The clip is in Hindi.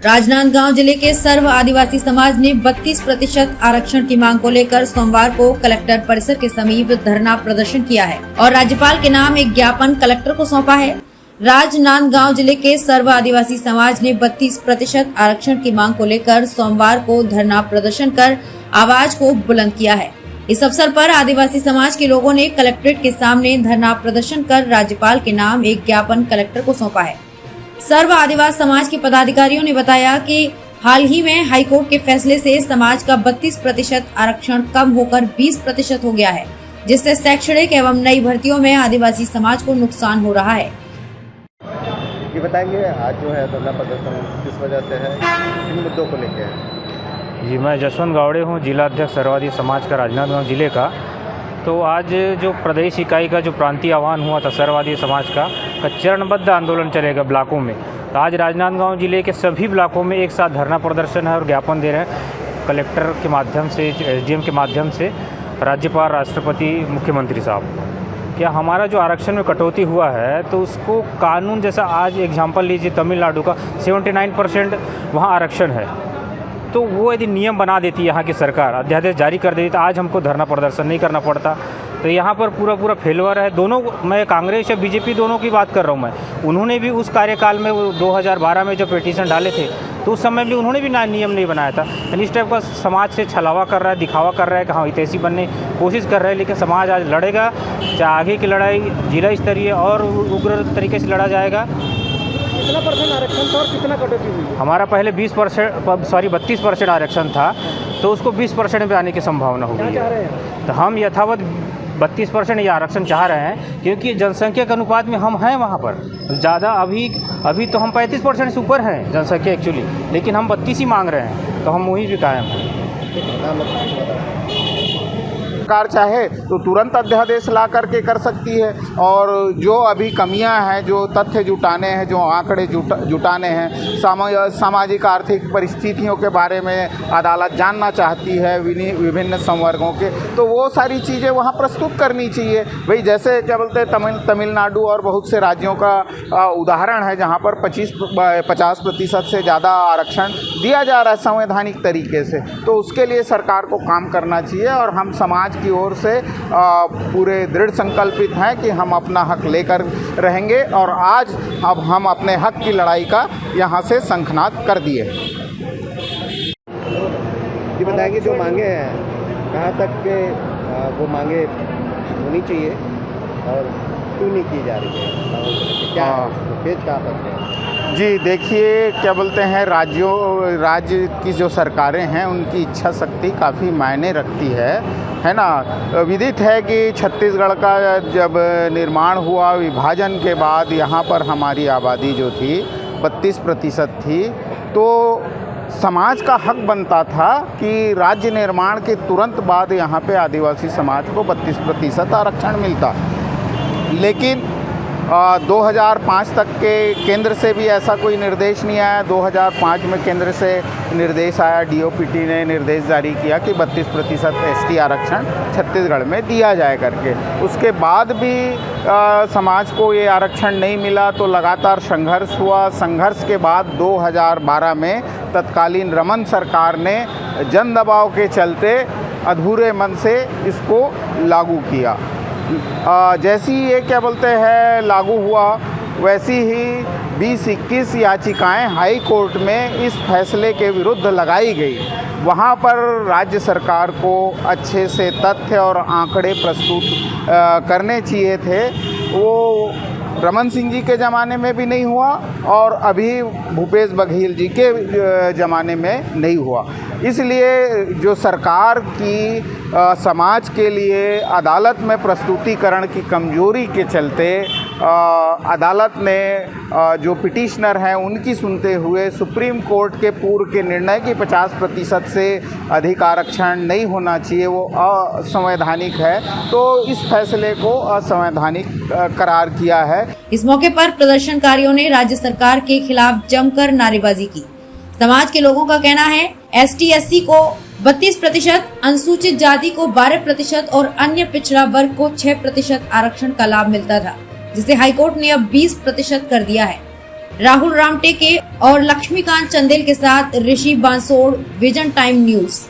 राजनांदगांव जिले के सर्व आदिवासी समाज ने 32% आरक्षण की मांग को लेकर सोमवार को कलेक्टर परिसर के समीप धरना प्रदर्शन किया है और राज्यपाल के नाम एक ज्ञापन कलेक्टर को सौंपा है। राजनांदगांव जिले के सर्व आदिवासी समाज ने 32% आरक्षण की मांग को लेकर सोमवार को धरना प्रदर्शन कर आवाज को बुलंद किया है। इस अवसर पर आदिवासी समाज के लोगों ने कलेक्ट्रेट के सामने धरना प्रदर्शन कर राज्यपाल के नाम एक ज्ञापन कलेक्टर को सौंपा है। सर्व आदिवासी समाज के पदाधिकारियों ने बताया कि हाल ही में हाईकोर्ट के फैसले से समाज का 32% आरक्षण कम होकर 20% हो गया है, जिससे शैक्षणिक एवं नई भर्तियों में आदिवासी समाज को नुकसान हो रहा है। ये बताएंगे आज जो है धरना प्रदर्शन किस वजह से है, किन मुद्दों को लेकर है? जी, मैं जसवंत गावड़े हूँ, जिला अध्यक्ष सर्ववादी समाज का राजनांदगांव जिले का। तो आज जो प्रदेश इकाई का जो प्रांतीय आह्वान हुआ था सर्ववादी समाज का चरणबद्ध आंदोलन चलेगा ब्लॉकों में। तो आज राजनांदगांव जिले के सभी ब्लॉकों में एक साथ धरना प्रदर्शन है और ज्ञापन दे रहे हैं कलेक्टर के माध्यम से, एसडीएम के माध्यम से राज्यपाल, राष्ट्रपति, मुख्यमंत्री साहब। क्या हमारा जो आरक्षण में कटौती हुआ है तो उसको कानून जैसा, आज एग्जाम्पल लीजिए तमिलनाडु का 79% वहाँ आरक्षण है, तो वो यदि नियम बना देती यहाँ की सरकार, अध्यादेश जारी कर देती तो आज हमको धरना प्रदर्शन नहीं करना पड़ता। तो यहाँ पर पूरा फेलवर है दोनों। मैं कांग्रेस या बीजेपी दोनों की बात कर रहा हूँ मैं। उन्होंने भी उस कार्यकाल में 2012 में जो पिटीशन डाले थे तो उस समय भी उन्होंने भी नियम नहीं बनाया था। यानी इस टाइप का समाज से छलावा कर रहा है, दिखावा कर रहा है कि हाँ हितैषी बनने की कोशिश कर रहा है, लेकिन समाज आज लड़ेगा। चाहे आगे की लड़ाई जिला स्तरीय और उग्र तरीके से लड़ा जाएगा। कितना % आरक्षण था और कितना कटौती हुई? हमारा पहले 32% आरक्षण था, तो उसको 20% पे आने की संभावना होगी। क्या चाह रहे हैं? तो हम यथावत 32% ये आरक्षण चाह रहे हैं, क्योंकि जनसंख्या के अनुपात में हम हैं वहाँ पर ज़्यादा। अभी तो हम 35% से ऊपर हैं जनसंख्या एक्चुअली, लेकिन हम 32 ही मांग रहे हैं, तो हम वहीं भी कायम हैं। सरकार चाहे तो तुरंत अध्यादेश ला करके कर सकती है, और जो अभी कमियां हैं, जो तथ्य जुटाने हैं, जो आंकड़े जुटाने हैं, सामाजिक आर्थिक परिस्थितियों के बारे में अदालत जानना चाहती है विभिन्न संवर्गों के, तो वो सारी चीज़ें वहाँ प्रस्तुत करनी चाहिए। भाई जैसे क्या बोलते हैं तमिलनाडु और बहुत से राज्यों का उदाहरण है जहाँ पर 50% से ज़्यादा आरक्षण दिया जा रहा है संवैधानिक तरीके से। तो उसके लिए सरकार को काम करना चाहिए, और हम समाज की ओर से पूरे दृढ़ संकल्पित हैं कि हम अपना हक लेकर रहेंगे, और आज अब हम अपने हक की लड़ाई का यहाँ से शंखनाद कर दिए। ये बताएंगे जो मांगे हैं कहाँ तक के वो मांगे होनी चाहिए और क्यों नहीं की जा रही है, क्या पेज कहाँ तक है? जी देखिए, क्या बोलते हैं, राज्य की जो सरकारें हैं उनकी इच्छा शक्ति काफ़ी मायने रखती है ना। विदित है कि छत्तीसगढ़ का जब निर्माण हुआ विभाजन के बाद, यहाँ पर हमारी आबादी जो थी 32% थी, तो समाज का हक बनता था कि राज्य निर्माण के तुरंत बाद यहाँ पे आदिवासी समाज को 32% आरक्षण मिलता। लेकिन 2005 तक के केंद्र से भी ऐसा कोई निर्देश नहीं आया। 2005 में केंद्र से निर्देश आया, डीओपीटी ने निर्देश जारी किया कि 32% एसटी आरक्षण छत्तीसगढ़ में दिया जाए करके। उसके बाद भी समाज को ये आरक्षण नहीं मिला, तो लगातार संघर्ष हुआ। संघर्ष के बाद 2012 में तत्कालीन रमन सरकार ने जन दबाव के चलते अधूरे मन से इसको लागू किया। जैसी ये क्या बोलते हैं लागू हुआ, वैसी ही 20-21 याचिकाएं हाई कोर्ट में इस फैसले के विरुद्ध लगाई गई। वहाँ पर राज्य सरकार को अच्छे से तथ्य और आंकड़े प्रस्तुत करने चाहिए थे। वो रमन सिंह जी के ज़माने में भी नहीं हुआ, और अभी भूपेश बघेल जी के ज़माने में नहीं हुआ। इसलिए जो सरकार की समाज के लिए अदालत में प्रस्तुतिकरण की कमजोरी के चलते अदालत ने जो पिटिशनर हैं उनकी सुनते हुए सुप्रीम कोर्ट के पूर्व के निर्णय की 50% से अधिक आरक्षण नहीं होना चाहिए, वो असंवैधानिक है, तो इस फैसले को असंवैधानिक करार किया है। इस मौके पर प्रदर्शनकारियों ने राज्य सरकार के खिलाफ जमकर नारेबाजी की। समाज के लोगों का कहना है ST/SC को 32%, अनुसूचित जाति को 12% और अन्य पिछड़ा वर्ग को 6% आरक्षण का लाभ मिलता था, जिसे हाईकोर्ट ने अब 20% कर दिया है। राहुल रामटेके और लक्ष्मीकांत चंदेल के साथ ऋषि बांसोड़, विजन टाइम न्यूज।